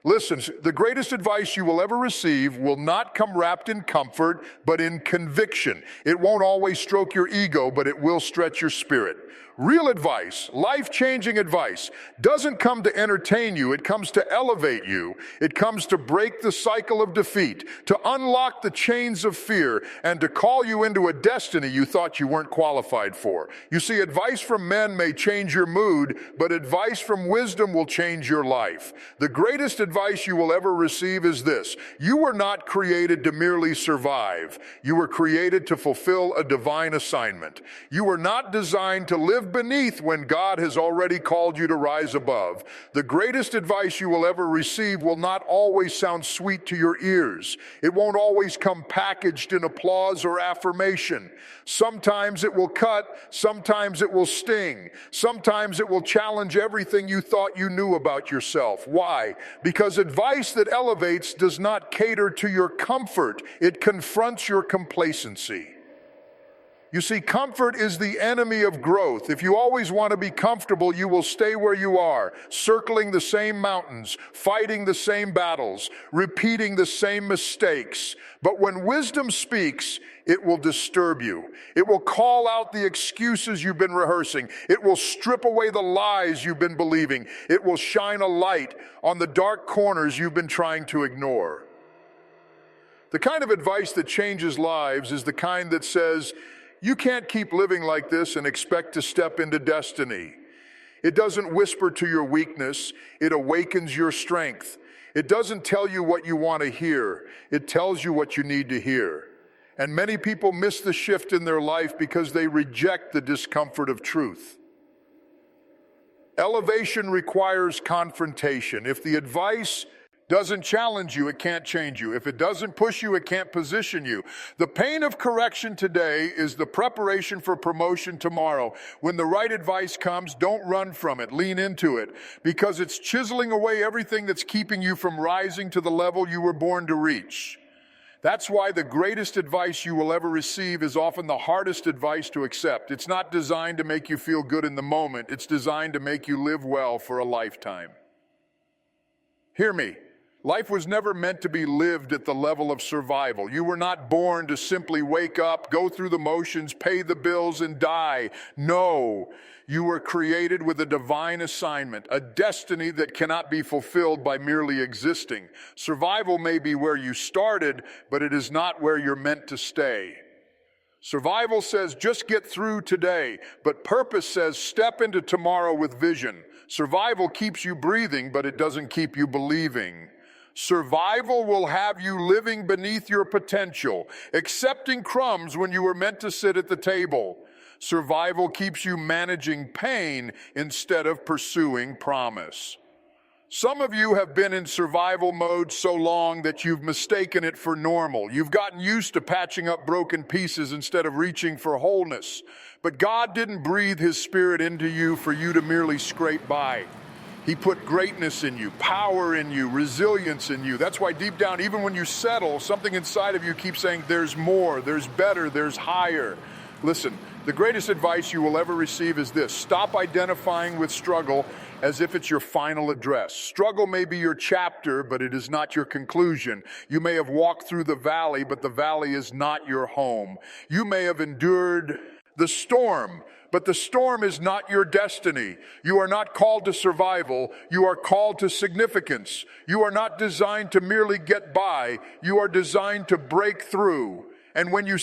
Listen, the greatest advice you will ever receive will not come wrapped in comfort, but in conviction. It won't always stroke your ego, but it will stretch your spirit. Real advice, life-changing advice, doesn't come to entertain you, it comes to elevate you. It comes to break the cycle of defeat, to unlock the chains of fear, and to call you into a destiny you thought you weren't qualified for. You see, advice from men may change your mood, but advice from wisdom will change your life. The greatest advice you will ever receive is this: you were not created to merely survive. You were created to fulfill a divine assignment. You were not designed to live beneath when God has already called you to rise above. The greatest advice you will ever receive will not always sound sweet to your ears. It won't always come packaged in applause or affirmation. Sometimes it will cut, sometimes it will sting, sometimes it will challenge everything you thought you knew about yourself. Why? Because advice that elevates does not cater to your comfort, it confronts your complacency. You see, comfort is the enemy of growth. If you always want to be comfortable, you will stay where you are, circling the same mountains, fighting the same battles, repeating the same mistakes. But when wisdom speaks, it will disturb you. It will call out the excuses you've been rehearsing. It will strip away the lies you've been believing. It will shine a light on the dark corners you've been trying to ignore. The kind of advice that changes lives is the kind that says, you can't keep living like this and expect to step into destiny. It doesn't whisper to your weakness, it awakens your strength. It doesn't tell you what you want to hear, it tells you what you need to hear. And many people miss the shift in their life because they reject the discomfort of truth. Elevation requires confrontation. If the advice doesn't challenge you, it can't change you. If it doesn't push you, it can't position you. The pain of correction today is the preparation for promotion tomorrow. When the right advice comes, don't run from it. Lean into it, because it's chiseling away everything that's keeping you from rising to the level you were born to reach. That's why the greatest advice you will ever receive is often the hardest advice to accept. It's not designed to make you feel good in the moment. It's designed to make you live well for a lifetime. Hear me. Life was never meant to be lived at the level of survival. You were not born to simply wake up, go through the motions, pay the bills, and die. No, you were created with a divine assignment, a destiny that cannot be fulfilled by merely existing. Survival may be where you started, but it is not where you're meant to stay. Survival says just get through today, but purpose says step into tomorrow with vision. Survival keeps you breathing, but it doesn't keep you believing. Survival will have you living beneath your potential, accepting crumbs when you were meant to sit at the table. Survival keeps you managing pain instead of pursuing promise. Some of you have been in survival mode so long that you've mistaken it for normal. You've gotten used to patching up broken pieces instead of reaching for wholeness. But God didn't breathe His Spirit into you for you to merely scrape by. He put greatness in you, power in you, resilience in you. That's why deep down, even when you settle, something inside of you keeps saying, there's more, there's better, there's higher. Listen, the greatest advice you will ever receive is this: stop identifying with struggle as if it's your final address. Struggle may be your chapter, but it is not your conclusion. You may have walked through the valley, but the valley is not your home. You may have endured the storm, but the storm is not your destiny. You are not called to survival. You are called to significance. You are not designed to merely get by. You are designed to break through. And when you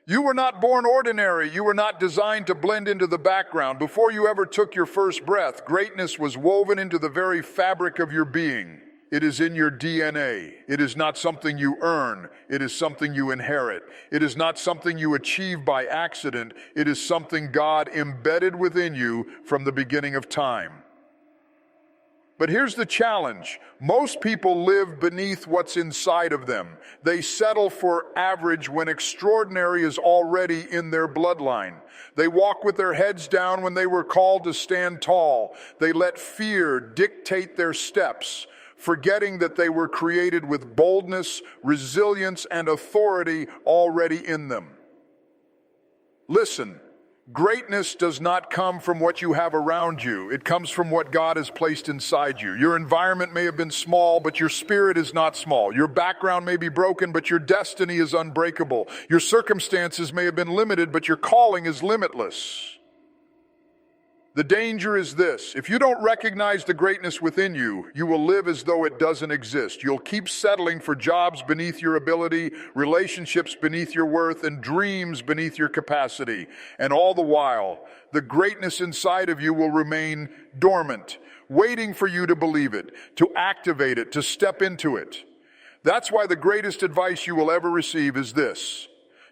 you were not born ordinary. You were not designed to blend into the background. Before you ever took your first breath, greatness was woven into the very fabric of your being. It is in your DNA. It is not something you earn. It is something you inherit. It is not something you achieve by accident. It is something God embedded within you from the beginning of time. But here's the challenge. Most people live beneath what's inside of them. They settle for average when extraordinary is already in their bloodline. They walk with their heads down when they were called to stand tall. They let fear dictate their steps, forgetting that they were created with boldness, resilience, and authority already in them. Listen, Greatness does not come from what you have around you. It comes from what God has placed inside you. Your environment may have been small, but your spirit is not small. Your background may be broken, but your destiny is unbreakable. Your circumstances may have been limited, but your calling is limitless. The danger is this: if you don't recognize the greatness within you, you will live as though it doesn't exist. You'll keep settling for jobs beneath your ability, relationships beneath your worth, and dreams beneath your capacity. And all the while, the greatness inside of you will remain dormant, waiting for you to believe it, to activate it, to step into it. That's why the greatest advice you will ever receive is this: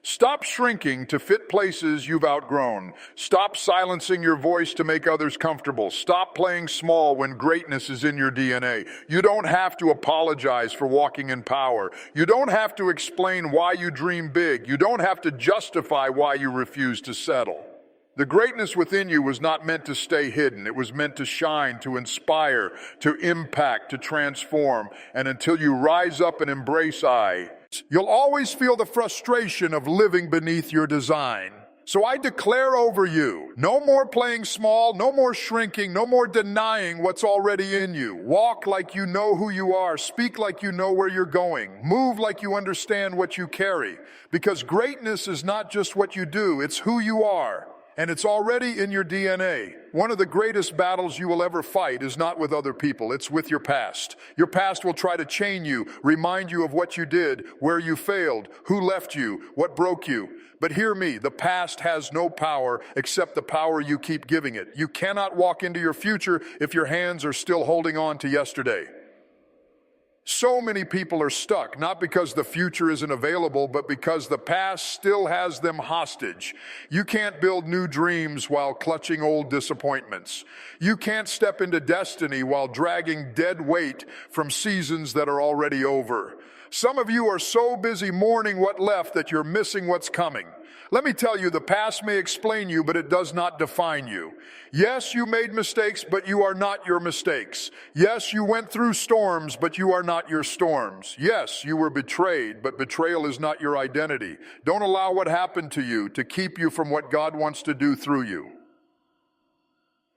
stop shrinking to fit places you've outgrown. Stop silencing your voice to make others comfortable. Stop playing small when greatness is in your DNA. You don't have to apologize for walking in power. You don't have to explain why you dream big. You don't have to justify why you refuse to settle. The greatness within you was not meant to stay hidden. It was meant to shine, to inspire, to impact, to transform. And until you rise up and embrace you'll always feel the frustration of living beneath your design. So I declare over you, no more playing small, no more shrinking, no more denying what's already in you. Walk like you know who you are. Speak like you know where you're going. Move like you understand what you carry. Because greatness is not just what you do, it's who you are. And it's already in your DNA. One of the greatest battles you will ever fight is not with other people, it's with your past. Your past will try to chain you, remind you of what you did, where you failed, who left you, what broke you. But hear me, the past has no power except the power you keep giving it. You cannot walk into your future if your hands are still holding on to yesterday. So many people are stuck, not because the future isn't available, but because the past still has them hostage. You can't build new dreams while clutching old disappointments. You can't step into destiny while dragging dead weight from seasons that are already over. Some of you are so busy mourning what left that you're missing what's coming. Let me tell you, the past may explain you, but it does not define you. Yes, you made mistakes, but you are not your mistakes. Yes, you went through storms, but you are not your storms. Yes, you were betrayed, but betrayal is not your identity. Don't allow what happened to you to keep you from what God wants to do through you.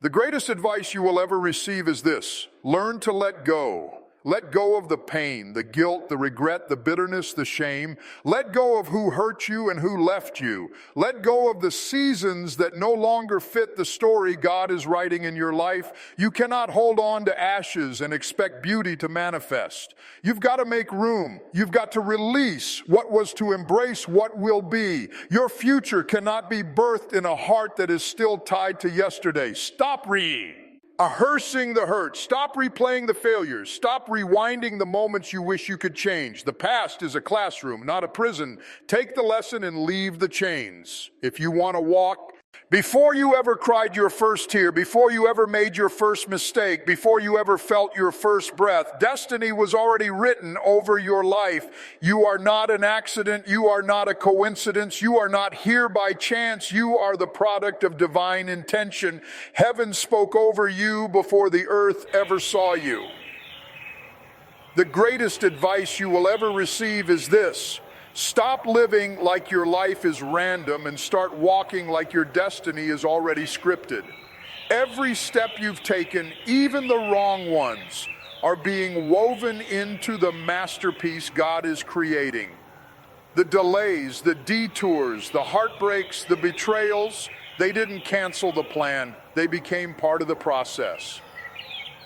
The greatest advice you will ever receive is this: learn to let go. Let go of the pain, the guilt, the regret, the bitterness, the shame. Let go of who hurt you and who left you. Let go of the seasons that no longer fit the story God is writing in your life. You cannot hold on to ashes and expect beauty to manifest. You've got to make room. You've got to release what was to embrace what will be. Your future cannot be birthed in a heart that is still tied to yesterday. Stop rehearsing the hurt. Stop replaying the failures. Stop rewinding the moments you wish you could change. The past is a classroom, not a prison. Take the lesson and leave the chains. If you want to walk, before you ever cried your first tear, before you ever made your first mistake, before you ever felt your first breath, destiny was already written over your life. You are not an accident. You are not a coincidence. You are not here by chance. You are the product of divine intention. Heaven spoke over you before the earth ever saw you. The greatest advice you will ever receive is this: stop living like your life is random and start walking like your destiny is already scripted. Every step you've taken, even the wrong ones, are being woven into the masterpiece God is creating. The delays, the detours, the heartbreaks, the betrayals, they didn't cancel the plan. They became part of the process.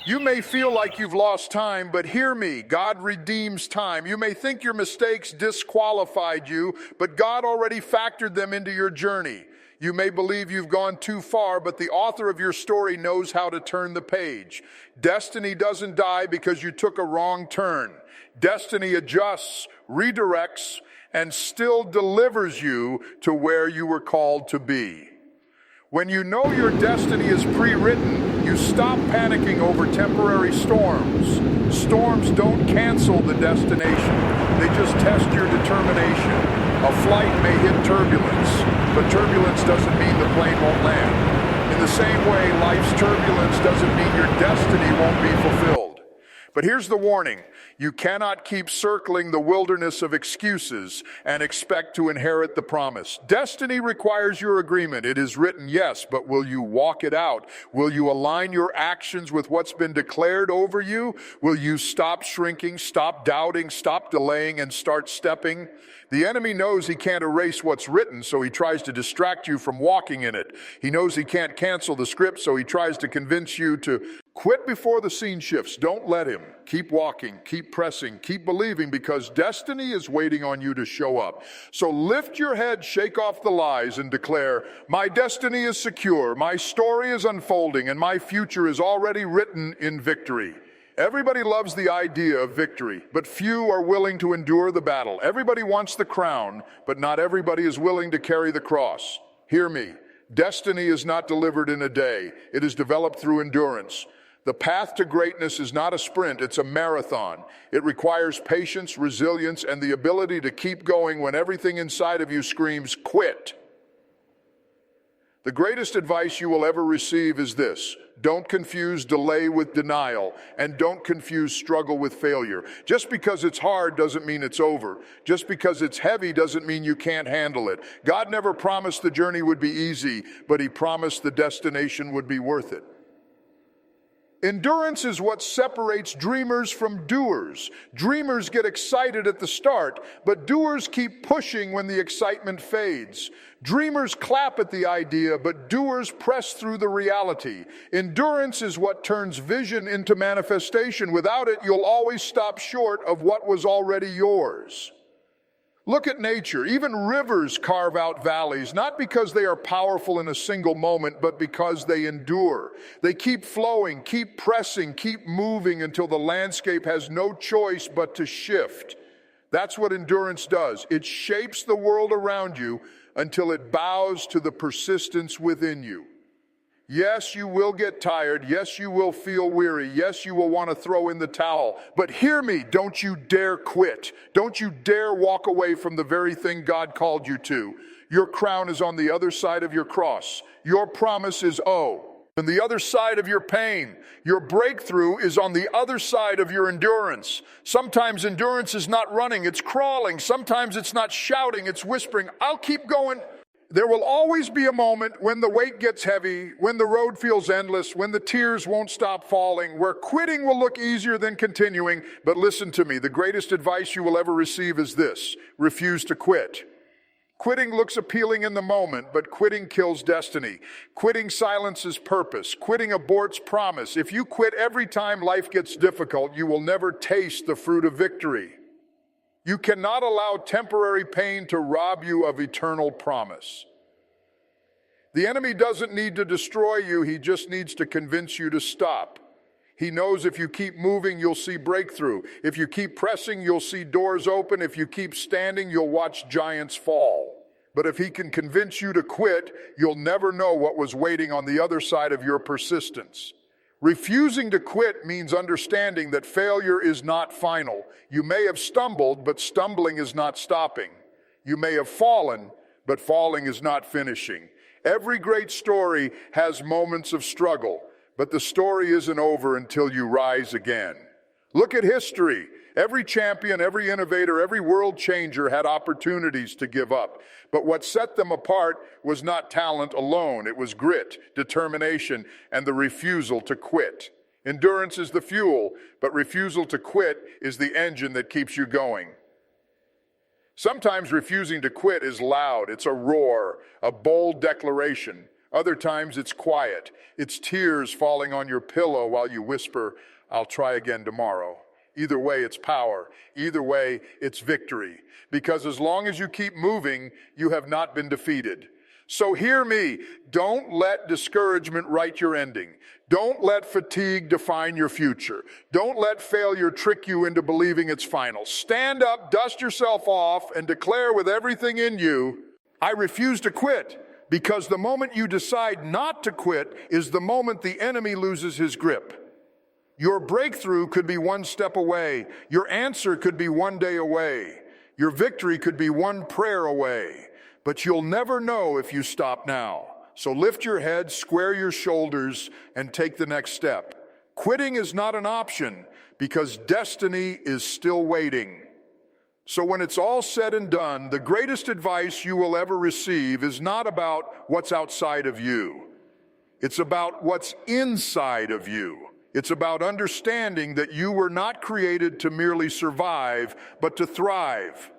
You may feel like you've lost time, but hear me, God redeems time. You may think your mistakes disqualified you, but God already factored them into your journey. You may believe you've gone too far, but the author of your story knows how to turn the page. Destiny doesn't die because you took a wrong turn. Destiny adjusts, redirects, and still delivers you to where you were called to be. When you know your destiny is pre-written, you stop panicking over temporary storms. Storms don't cancel the destination. They just test your determination. A flight may hit turbulence, but turbulence doesn't mean the plane won't land. In the same way, life's turbulence doesn't mean your destiny won't be fulfilled. But here's the warning. You cannot keep circling the wilderness of excuses and expect to inherit the promise. Destiny requires your agreement. It is written, yes, but will you walk it out? Will you align your actions with what's been declared over you? Will you stop shrinking, stop doubting, stop delaying, and start stepping? The enemy knows he can't erase what's written, so he tries to distract you from walking in it. He knows he can't cancel the script, so he tries to convince you to quit before the scene shifts. Don't let him. Keep walking, keep pressing, keep believing, because destiny is waiting on you to show up. So lift your head, shake off the lies, and declare, my destiny is secure, my story is unfolding, and my future is already written in victory. Everybody loves the idea of victory, but few are willing to endure the battle. Everybody wants the crown, but not everybody is willing to carry the cross. Hear me. Destiny is not delivered in a day. It is developed through endurance. The path to greatness is not a sprint, it's a marathon. It requires patience, resilience, and the ability to keep going when everything inside of you screams, quit. The greatest advice you will ever receive is this: don't confuse delay with denial, and don't confuse struggle with failure. Just because it's hard doesn't mean it's over. Just because it's heavy doesn't mean you can't handle it. God never promised the journey would be easy, but He promised the destination would be worth it. Endurance is what separates dreamers from doers. Dreamers get excited at the start, but doers keep pushing when the excitement fades. Dreamers clap at the idea, but doers press through the reality. Endurance is what turns vision into manifestation. Without it, you'll always stop short of what was already yours. Look at nature. Even rivers carve out valleys, not because they are powerful in a single moment, but because they endure. They keep flowing, keep pressing, keep moving until the landscape has no choice but to shift. That's what endurance does. It shapes the world around you until it bows to the persistence within you. Yes, you will get tired. Yes, you will feel weary. Yes, you will want to throw in the towel. But hear me, don't you dare quit. Don't you dare walk away from the very thing God called you to. Your crown is on the other side of your cross. Your promise is on the other side of your pain. Your breakthrough is on the other side of your endurance. Sometimes endurance is not running, it's crawling. Sometimes it's not shouting, it's whispering, I'll keep going. There will always be a moment when the weight gets heavy, when the road feels endless, when the tears won't stop falling, where quitting will look easier than continuing. But listen to me, the greatest advice you will ever receive is this: refuse to quit. Quitting looks appealing in the moment, but quitting kills destiny. Quitting silences purpose. Quitting aborts promise. If you quit every time life gets difficult, you will never taste the fruit of victory. You cannot allow temporary pain to rob you of eternal promise. The enemy doesn't need to destroy you, he just needs to convince you to stop. He knows if you keep moving, you'll see breakthrough. If you keep pressing, you'll see doors open. If you keep standing, you'll watch giants fall. But if he can convince you to quit, you'll never know what was waiting on the other side of your persistence. Refusing to quit means understanding that failure is not final. You may have stumbled, but stumbling is not stopping. You may have fallen, but falling is not finishing. Every great story has moments of struggle, but the story isn't over until you rise again. Look at history. Every champion, every innovator, every world changer had opportunities to give up. But what set them apart was not talent alone. It was grit, determination, and the refusal to quit. Endurance is the fuel, but refusal to quit is the engine that keeps you going. Sometimes refusing to quit is loud. It's a roar, a bold declaration. Other times it's quiet. It's tears falling on your pillow while you whisper, I'll try again tomorrow. Either way, it's power. Either way, it's victory. Because as long as you keep moving, you have not been defeated. So hear me. Don't let discouragement write your ending. Don't let fatigue define your future. Don't let failure trick you into believing it's final. Stand up, dust yourself off, and declare with everything in you, I refuse to quit. Because the moment you decide not to quit is the moment the enemy loses his grip. Your breakthrough could be one step away. Your answer could be one day away. Your victory could be one prayer away. But you'll never know if you stop now. So lift your head, square your shoulders, and take the next step. Quitting is not an option, because destiny is still waiting. So when it's all said and done, the greatest advice you will ever receive is not about what's outside of you. It's about what's inside of you. It's about understanding that you were not created to merely survive, but to thrive.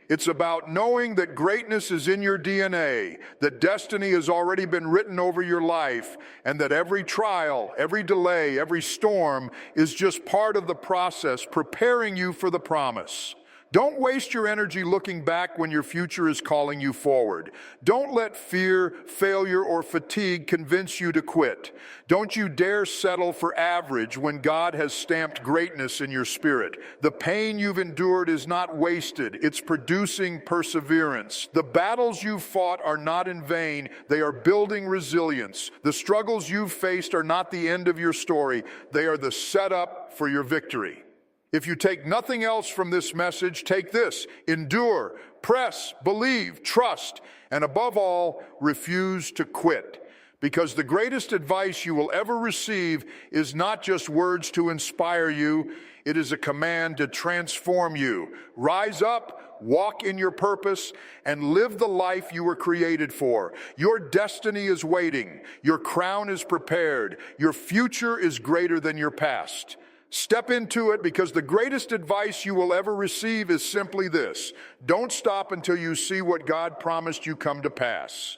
It's about knowing that greatness is in your DNA, that destiny has already been written over your life, and that every trial, every delay, every storm is just part of the process preparing you for the promise. Don't waste your energy looking back when your future is calling you forward. Don't let fear, failure, or fatigue convince you to quit. Don't you dare settle for average when God has stamped greatness in your spirit. The pain you've endured is not wasted. It's producing perseverance. The battles you've fought are not in vain. They are building resilience. The struggles you've faced are not the end of your story. They are the setup for your victory. If you take nothing else from this message, take this: endure, press, believe, trust, and above all, refuse to quit. Because the greatest advice you will ever receive is not just words to inspire you, it is a command to transform you. Rise up, walk in your purpose, and live the life you were created for. Your destiny is waiting. Your crown is prepared. Your future is greater than your past. Step into it, because the greatest advice you will ever receive is simply this: don't stop until you see what God promised you come to pass.